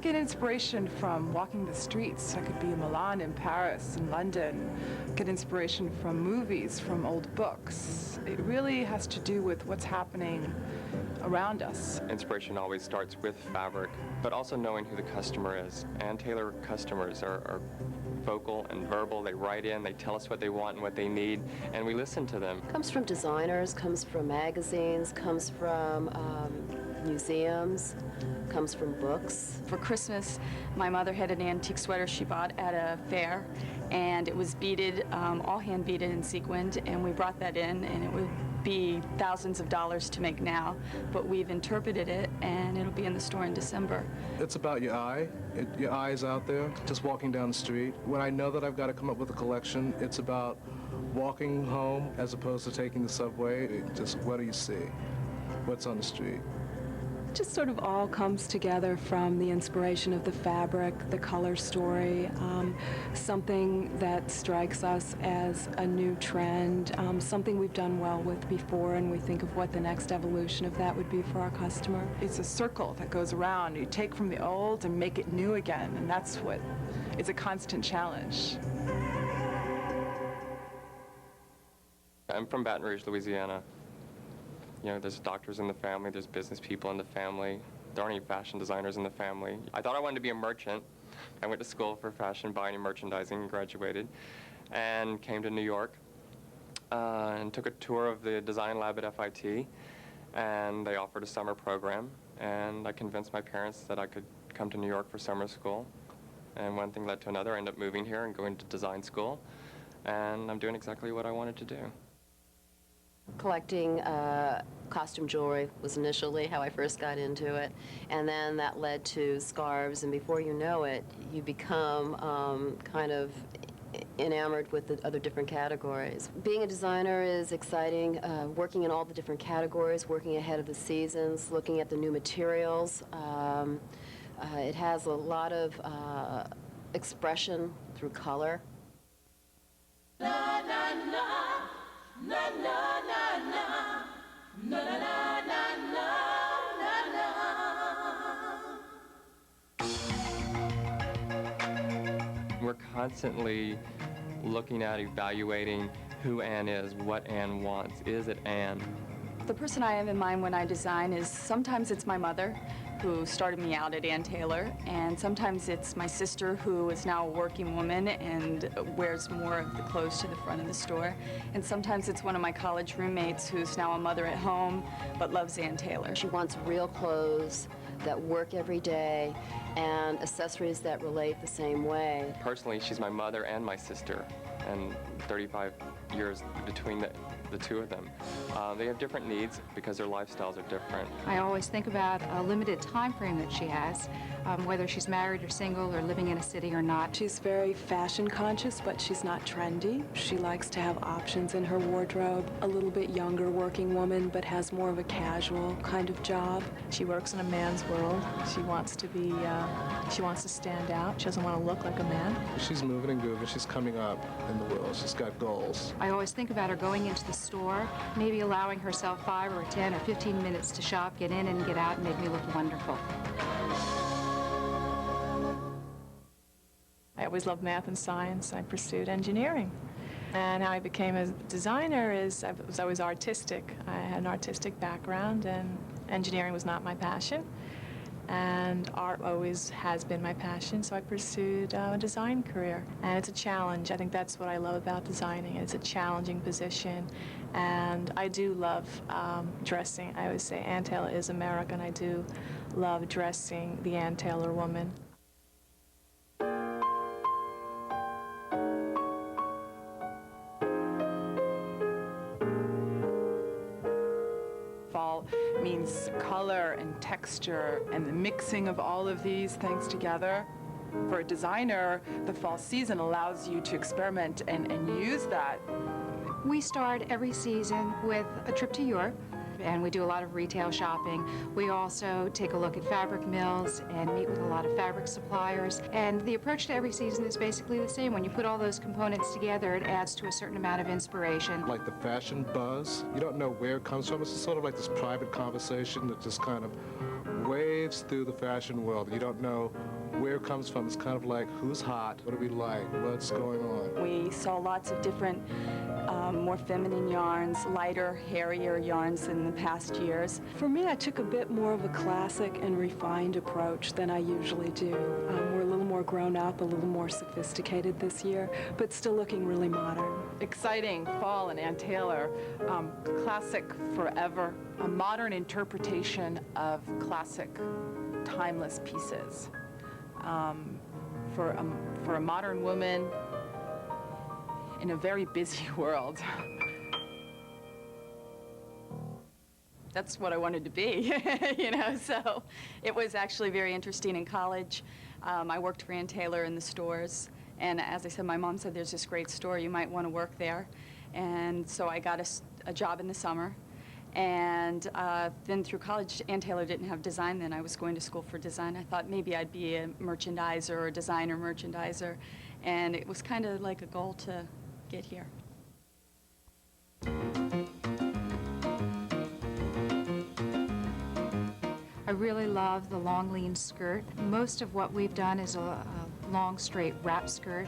get inspiration from walking the streets. I could be in Milan, in Paris, in London. Get inspiration from movies, from old books. It really has to do with what's happening around us. Inspiration always starts with fabric, but also knowing who the customer is. Ann Taylor customers are vocal and verbal. They write in, they tell us what they want and what they need, and we listen to them. Comes from designers, comes from magazines, comes from museums, comes from books. For Christmas, my mother had an antique sweater she bought at a fair, and it was beaded, all hand beaded and sequined, and we brought that in, and it would be thousands of dollars to make now, but we've interpreted it, and it'll be in the store in December. It's about your eye. Your eye is out there, just walking down the street. When I know that I've got to come up with a collection, it's about walking home as opposed to taking the subway. Just what do you see? What's on the street? Just sort of all comes together from the inspiration of the fabric, the color story, something that strikes us as a new trend, something we've done well with before, and we think of what the next evolution of that would be for our customer. It's a circle that goes around. You take from the old and make it new again, and that's what, it's a constant challenge. I'm from Baton Rouge, Louisiana. You know, there's doctors in the family, there's business people in the family. There aren't any fashion designers in the family. I thought I wanted to be a merchant. I went to school for fashion buying and merchandising and graduated, and came to New York and took a tour of the design lab at FIT, and they offered a summer program, and I convinced my parents that I could come to New York for summer school, and one thing led to another. I ended up moving here and going to design school, and I'm doing exactly what I wanted to do. Collecting costume jewelry was initially how I first got into it, and then that led to scarves, and before you know it, you become kind of enamored with the other different categories. Being a designer is exciting, working in all the different categories, working ahead of the seasons, looking at the new materials. It has a lot of expression through color. Na, na, na. Na, na, na, na. Na, na, na, na, na, na. We're constantly looking at, evaluating who Ann is, what Ann wants. Is it Ann? The person I have in mind when I design is sometimes it's my mother, who started me out at Ann Taylor, and sometimes it's my sister, who is now a working woman and wears more of the clothes to the front of the store, and sometimes it's one of my college roommates who's now a mother at home but loves Ann Taylor. She wants real clothes that work every day and accessories that relate the same way. Personally, she's my mother and my sister, and 35 years between the two of them. They have different needs because their lifestyles are different. I always think about a limited time frame that she has, whether she's married or single or living in a city or not. She's very fashion conscious, but she's not trendy. She likes to have options in her wardrobe. A little bit younger working woman, but has more of a casual kind of job. She works in a man's world. She wants to be, she wants to stand out. She doesn't want to look like a man. She's moving and grooving. She's coming up in the world. She's got goals. I always think about her going into the store, maybe allowing herself 5 or 10 or 15 minutes to shop, get in and get out, and make me look wonderful. I always loved math and science. I pursued engineering. And how I became a designer is I was always artistic. I had an artistic background, and engineering was not my passion. And art always has been my passion, so I pursued a design career. And it's a challenge. I think that's what I love about designing. It's a challenging position. And I do love dressing. I always say Ann Taylor is American. I do love dressing the Ann Taylor woman. Fall means color and texture and the mixing of all of these things together. For a designer, the fall season allows you to experiment and use that. We start every season with a trip to Europe and we do a lot of retail shopping. We also take a look at fabric mills and meet with a lot of fabric suppliers. And the approach to every season is basically the same. When you put all those components together, it adds to a certain amount of inspiration. Like the fashion buzz, you don't know where it comes from. It's sort of like this private conversation that just kind of waves through the fashion world. You don't know where it comes from. It's kind of like, who's hot? What do we like? What's going on? We saw lots of different more feminine yarns, lighter, hairier yarns in the past years. For me, I took a bit more of a classic and refined approach than I usually do. We're a little more grown up, a little more sophisticated this year, but still looking really modern. Exciting fall in Ann Taylor, classic forever, a modern interpretation of classic, timeless pieces. For a modern woman in a very busy world. That's what I wanted to be, you know, so it was actually very interesting in college. I worked for Ann Taylor in the stores, and as I said, my mom said there's this great store, you might want to work there. And so I got a job in the summer. And then through college, Ann Taylor didn't have design then. I was going to school for design. I thought maybe I'd be a merchandiser or a designer merchandiser. And it was kind of like a goal to get here. I really love the long, lean skirt. Most of what we've done is a long, straight wrap skirt,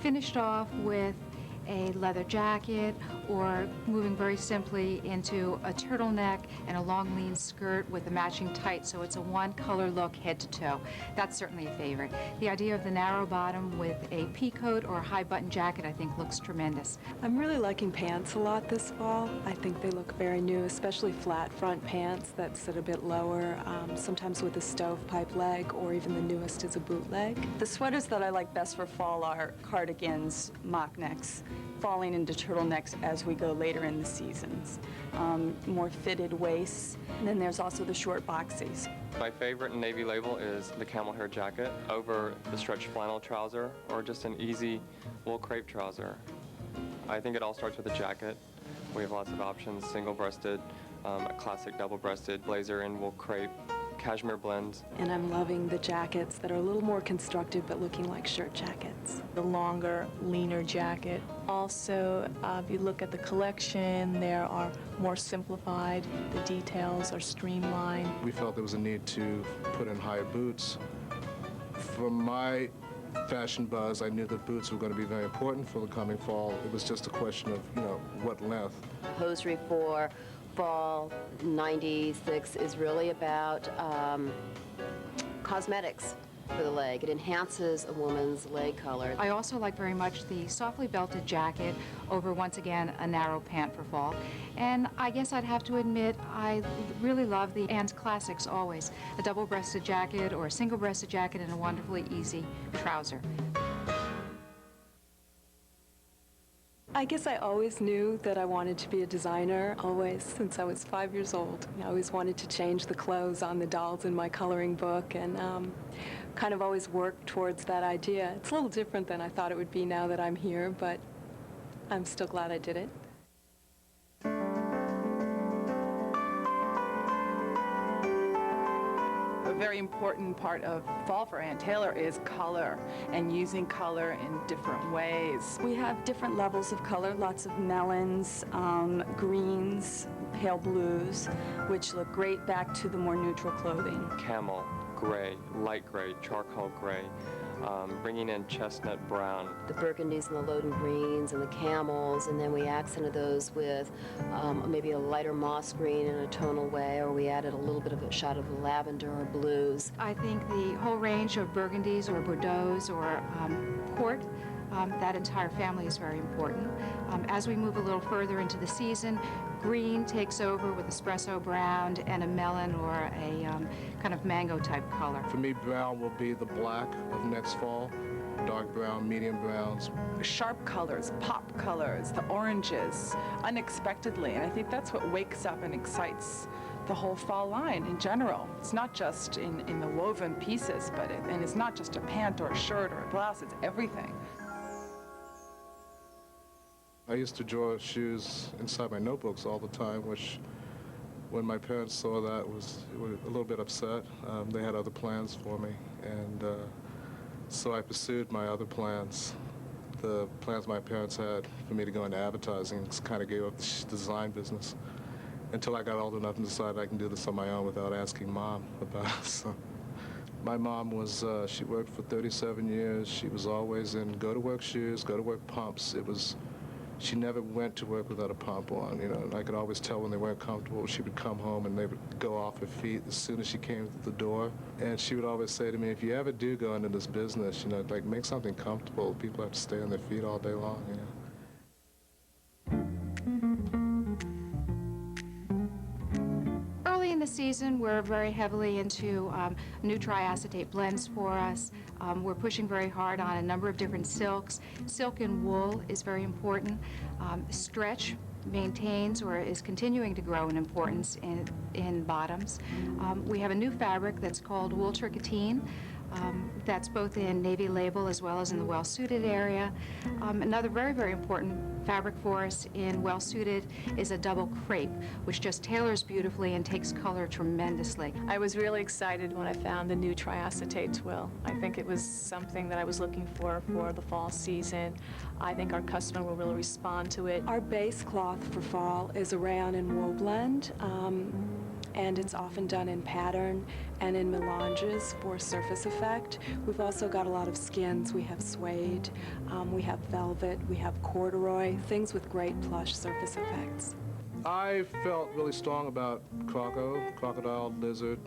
finished off with a leather jacket, or moving very simply into a turtleneck and a long, lean skirt with a matching tights, so it's a one-color look head to toe. That's certainly a favorite. The idea of the narrow bottom with a pea coat or a high-button jacket, I think, looks tremendous. I'm really liking pants a lot this fall. I think they look very new, especially flat front pants that sit a bit lower, sometimes with a stovepipe leg, or even the newest is a bootleg. The sweaters that I like best for fall are cardigans, mock necks, falling into turtlenecks as we go later in the seasons. More fitted waists, and then there's also the short boxies. My favorite Navy label is the camel hair jacket over the stretch flannel trouser or just an easy wool crepe trouser. I think it all starts with a jacket. We have lots of options, single-breasted, a classic double-breasted blazer in wool crepe, cashmere blends. And I'm loving the jackets that are a little more constructed but looking like shirt jackets. The longer, leaner jacket. Also, if you look at the collection, there are more simplified. The details are streamlined. We felt there was a need to put in higher boots. For my fashion buzz, I knew that boots were going to be very important for the coming fall. It was just a question of, you know, what length. Hosiery for fall 96 is really about cosmetics for the leg. It enhances a woman's leg color. I also like very much the softly belted jacket over, once again, a narrow pant for fall. And I guess I'd have to admit I really love the Ann's classics always. A double-breasted jacket or a single-breasted jacket and a wonderfully easy trouser. I guess I always knew that I wanted to be a designer, always, since I was 5 years old. I always wanted to change the clothes on the dolls in my coloring book, and kind of always worked towards that idea. It's a little different than I thought it would be now that I'm here, but I'm still glad I did it. A very important part of fall for Ann Taylor is color, and using color in different ways. We have different levels of color, lots of melons, greens, pale blues, which look great back to the more neutral clothing. Camel, gray, light gray, charcoal gray, bringing in chestnut brown. The burgundies and the Loden greens and the camels, and then we accented those with maybe a lighter moss green in a tonal way, or we added a little bit of a shot of lavender or blues. I think the whole range of burgundies or bordeauxs or port, that entire family is very important. As we move a little further into the season, green takes over with espresso brown and a melon or a kind of mango type color. For me, brown will be the black of next fall. Dark brown, medium browns. Sharp colors, pop colors, the oranges, unexpectedly, and I think that's what wakes up and excites the whole fall line in general. It's not just in the woven pieces, but and it's not just a pant or a shirt or a blouse, it's everything. I used to draw shoes inside my notebooks all the time, which When my parents saw that, they were a little bit upset. They had other plans for me, and so I pursued my other plans. The plans my parents had for me to go into advertising, just kind of gave up the design business until I got old enough and decided I can do this on my own without asking Mom about it. So my mom was, she worked for 37 years. She was always in go-to-work shoes, go-to-work pumps. She never went to work without a pump on, and I could always tell when they weren't comfortable. She would come home and they would go off her feet as soon as she came through the door. And she would always say to me, if you ever do go into this business, like make something comfortable. People have to stay on their feet all day long, Early in the season, we're very heavily into new triacetate blends for us. We're pushing very hard on a number of different silks. Silk and wool is very important. Stretch maintains or is continuing to grow in importance in bottoms. We have a new fabric that's called wool turkatine. That's both in navy label as well as in the well-suited area. Another very, very important fabric for us in well-suited is a double crepe, which just tailors beautifully and takes color tremendously. I was really excited when I found the new triacetate twill. I think it was something that I was looking for the fall season. I think our customer will really respond to it. Our base cloth for fall is a rayon and wool blend, and it's often done in pattern and in melanges for surface effect. We've also got a lot of skins. We have suede, we have velvet, we have corduroy, things with great plush surface effects. I felt really strong about crocodile, lizard.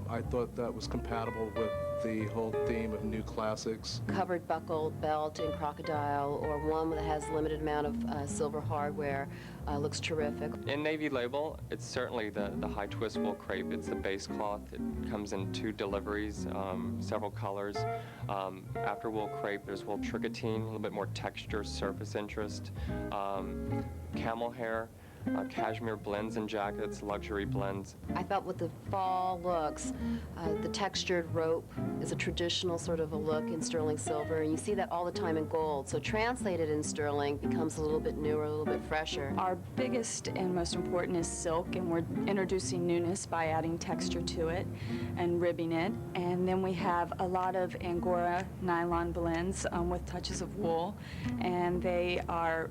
I thought that was compatible with the whole theme of new classics. Covered buckled belt in crocodile, or one that has a limited amount of silver hardware, looks terrific. In navy label, it's certainly the high twist wool crepe. It's the base cloth. It comes in 2 deliveries, several colors. After wool crepe, there's wool tricotine, a little bit more texture, surface interest, camel hair, cashmere blends and jackets, luxury blends. I thought with the fall looks, the textured rope is a traditional sort of a look in sterling silver, and you see that all the time in gold. So translated in sterling becomes a little bit newer, a little bit fresher. Our biggest and most important is silk, and we're introducing newness by adding texture to it and ribbing it. And then we have a lot of Angora nylon blends with touches of wool, and they are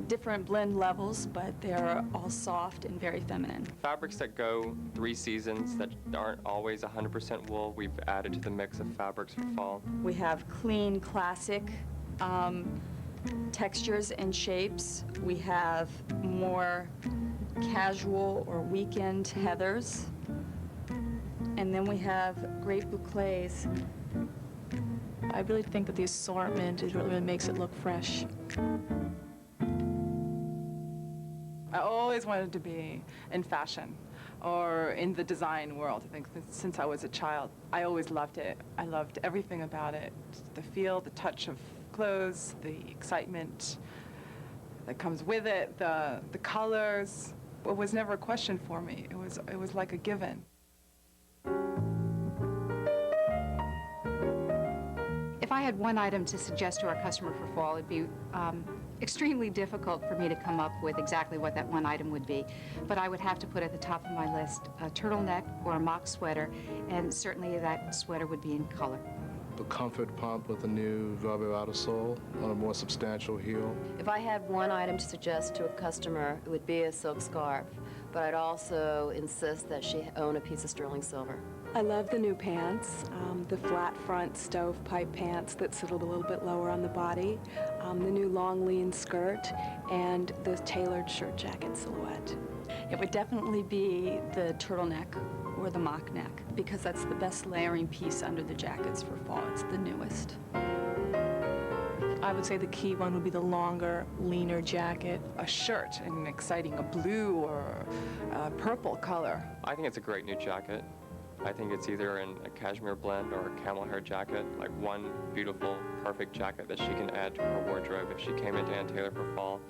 different blend levels, but they're all soft and very feminine. Fabrics that go 3 seasons that aren't always 100% wool, we've added to the mix of fabrics for fall. We have clean, classic textures and shapes. We have more casual or weekend heathers. And then we have great bouclés. I really think that the assortment is really makes it look fresh. I always wanted to be in fashion or in the design world. I think since I was a child, I always loved it. I loved everything about it. The feel, the touch of clothes, the excitement that comes with it, the colors. It was never a question for me. It was like a given. If I had one item to suggest to our customer for fall, it'd be extremely difficult for me to come up with exactly what that one item would be. But I would have to put at the top of my list a turtleneck or a mock sweater, and certainly that sweater would be in color. The comfort pump with a new rubber outersole on a more substantial heel. If I had one item to suggest to a customer, it would be a silk scarf, but I'd also insist that she own a piece of sterling silver. I love the new pants, the flat front stovepipe pants that sit a little bit lower on the body, the new long lean skirt, and the tailored shirt jacket silhouette. It would definitely be the turtleneck or the mock neck, because that's the best layering piece under the jackets for fall. It's the newest. I would say the key one would be the longer, leaner jacket. A shirt, and exciting, a blue or a purple color. I think it's a great new jacket. I think it's either in a cashmere blend or a camel hair jacket, like one beautiful, perfect jacket that she can add to her wardrobe if she came into Ann Taylor for fall.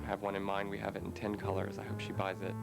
I have one in mind. We have it in 10 colors. I hope she buys it.